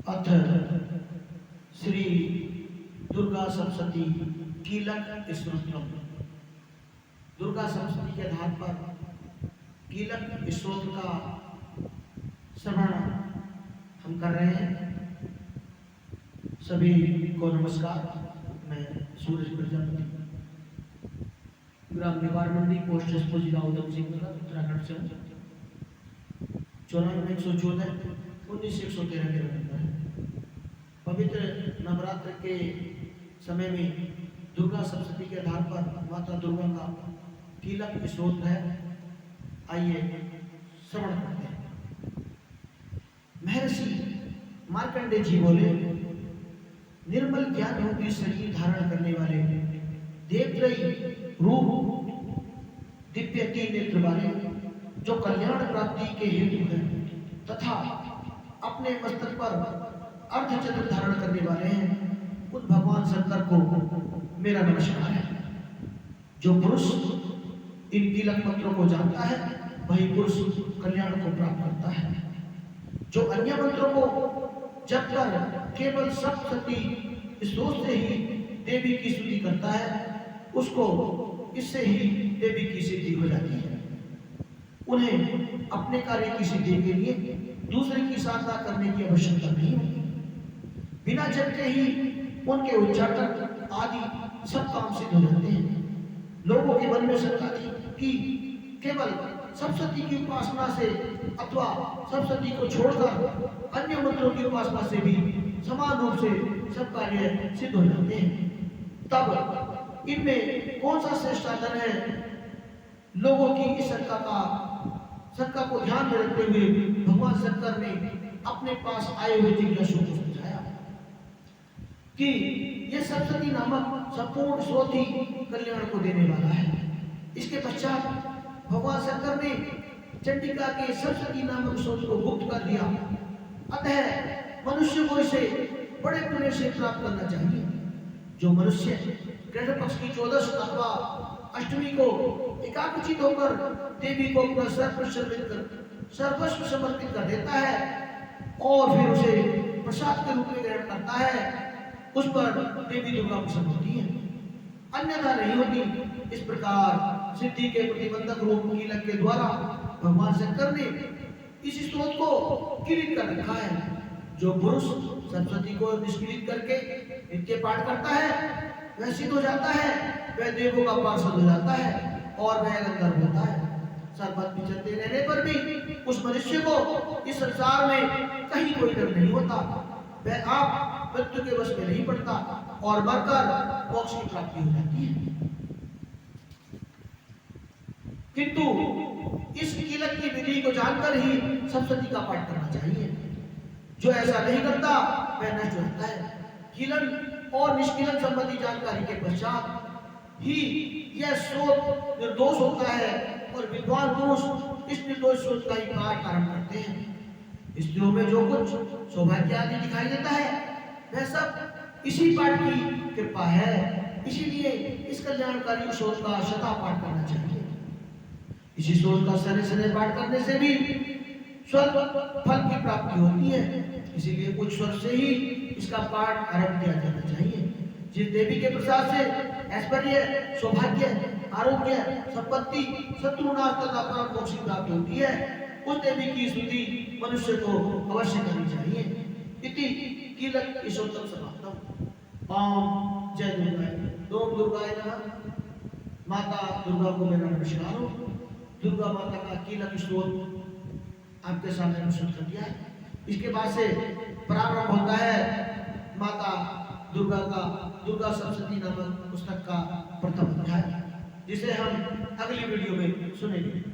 अथ श्री दुर्गा सप्तशती कीलक स्तोत्रम। दुर्गा सप्तशती के आधार पर कीलक स्तोत्र का श्रवण हम कर रहे हैं। सभी को नमस्कार। मैं सूरज प्रजापति, ग्राम निवार मंडी, पोस्ट एसपी जिला उधम सिंह उत्तराखंड से। 94 114 19 113 के नंबर है। पवित्र नवरात्र के समय में दुर्गा सप्तशती के आधार पर माता दुर्गा का कीलक स्तोत्र है। आइए श्रवण करते हैं। महर्षि मार्कंडेय जी बोले, निर्मल ज्ञान रूपी शरीर धारण करने वाले, देवत्रयी रूप, दिव्य तीन नेत्र वाले, जो कल्याण प्राप्ति के हेतु है तथा अपने मस्तक पर अर्धचंद्र धारण करने वाले हैं, उन भगवान शंकर को मेरा नमस्कार है। जो पुरुष इन कीलक मंत्रों को जानता है वही पुरुष कल्याण को प्राप्त करता है। जो अन्य मंत्रों को जप कर केवल सप्तशती स्तोत्र से ही देवी की स्तुति करता है, उसको इससे ही देवी की सिद्धि हो जाती है। उन्हें अपने कार्य की सिद्धि के लिए दूसरे की साधना करने की आवश्यकता नहीं होती। बिना जप के ही उनके उच्चाटन आदि सब काम सिद्ध हो जाते हैं। लोगों के मन में शंका थी कि केवल सप्तशती की उपासना से अथवा सप्तशती को छोड़कर अन्य मंत्रों की उपासना से भी समान रूप से सब कार्य सिद्ध हो जाते हैं। तब इनमें कौन सा श्रेष्ठ साधन है? लोगों की इस शंका को ध्यान में रखते हुए भगवान शंकर ने अपने पास आए हुए जिज्ञासु को समझाया कि यह सप्तशती नामक संपूर्ण स्रोत ही कल्याण को देने वाला है। इसके पश्चात भगवान शंकर ने चंडिका के सप्तशती नामक स्रोत को गुप्त कर दिया। अतः मनुष्य को इसे बड़े पुण्य से प्राप्त करना चाहिए। जो मनुष्य कृष्ण पक्ष की 14 अथवा अष्टमी को एकाग्रचित होकर देवी को अपना सर्वस्व समर्पित कर देता है और फिर उसे प्रसाद के रूप में ग्रहण करता है, उस पर देवी दुर्गा प्रसन्न होती है, अन्यथा नहीं होती। इस प्रकार सिद्धि के प्रतिबंधक रूप कीलक के द्वारा भगवान शंकर ने इस स्तोत्र को किलित कर रखा है। जो पुरुष सप्तशती को निष्क्रिय करके नित्य पाठ करता है वह सिद्ध हो जाता है, वह देवों का पार्षद हो जाता है और वह गंधर्व होता है। सर्वत्र विचरते रहने पर भी उस मनुष्य को इस संसार में कहीं कोई डर नहीं होता। वह आप मृत्यु के वश में नहीं पड़ता और मरकर मोक्ष की प्राप्ति हो जाती है। किंतु इस कीलक की विधि को जानकर ही सप्तशती का पाठ करना चाहिए। जो ऐसा नहीं करता वह नष्ट होता है। कीलन और निष्कीलन संबंधी जानकारी के पश्चात ही यह स्रोत निर्दोष होता है और विद्वान पुरुष इस निर्दोष स्रोत का ही पाठ आरंभ करते हैं। स्त्रियों में जो कुछ सौभाग्य आदि दिखाई देता है वह सब इसी पाठ की कृपा है। इसीलिए इस कल्याणकारी स्रोत का सदा पाठ करना चाहिए। इसी स्रोत का सने सने पाठ करने से भी स्वर्ग फल की प्राप्ति होती है। इसीलिए उच्च स्वर से ही इसका पाठ आरंभ किया जाना चाहिए। जिस देवी के प्रसाद से ऐश्वर्य, सौभाग्य, आरोग्य, संपत्ति, शत्रुनाश तथा परम मोक्ष की प्राप्ति होती है, उस देवी की स्तुति मनुष्य को अवश्य करनी चाहिए। इति कीलक स्तोत्रम समाप्तम। ओम जय दुर्गा। ओम दुर्गाय नमः। माता दुर्गा को मेरा नमस्कार हो। दुर्गा माता का कीलक स्तोत्र आपके सामने प्रस्तुत कर दिया है। इसके बाद से प्रारंभ होता है माता दुर्गा का दुर्गा सप्तशती नामक पुस्तक का प्रथम अध्याय, जिसे हम अगली वीडियो में सुनेंगे।